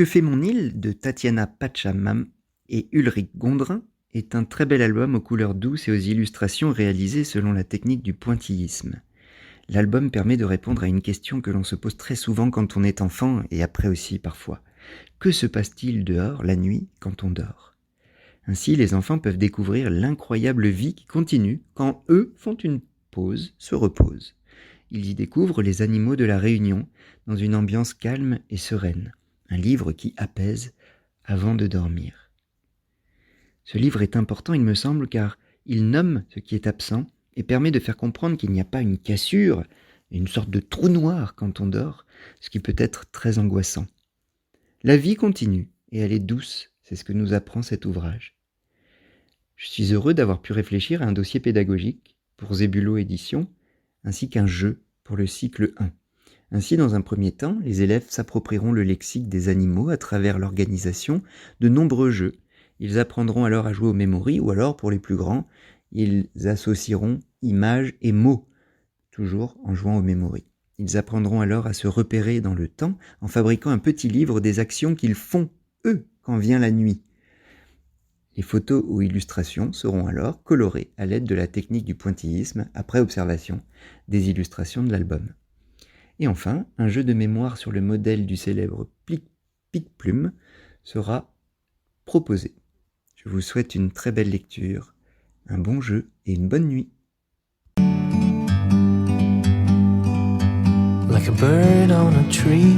Que fait mon île de Tatiana Pachamam et Ulrich Gondrin est un très bel album aux couleurs douces et aux illustrations réalisées selon la technique du pointillisme. L'album permet de répondre à une question que l'on se pose très souvent quand on est enfant et après aussi parfois. Que se passe-t-il dehors la nuit quand on dort ? Ainsi, les enfants peuvent découvrir l'incroyable vie qui continue quand eux font une pause, se reposent. Ils y découvrent les animaux de la Réunion dans une ambiance calme et sereine. Un livre qui apaise avant de dormir. Ce livre est important, il me semble, car il nomme ce qui est absent et permet de faire comprendre qu'il n'y a pas une cassure, une sorte de trou noir quand on dort, ce qui peut être très angoissant. La vie continue et elle est douce, c'est ce que nous apprend cet ouvrage. Je suis heureux d'avoir pu réfléchir à un dossier pédagogique pour Zébulo Éditions, ainsi qu'un jeu pour le cycle 1. Ainsi, dans un premier temps, les élèves s'approprieront le lexique des animaux à travers l'organisation de nombreux jeux. Ils apprendront alors à jouer au memory ou alors, pour les plus grands, ils associeront images et mots, toujours en jouant au memory. Ils apprendront alors à se repérer dans le temps en fabriquant un petit livre des actions qu'ils font, eux, quand vient la nuit. Les photos ou illustrations seront alors colorées à l'aide de la technique du pointillisme après observation des illustrations de l'album. Et enfin, un jeu de mémoire sur le modèle du célèbre Pic-Plume sera proposé. Je vous souhaite une très belle lecture, un bon jeu et une bonne nuit. Like a bird on a tree,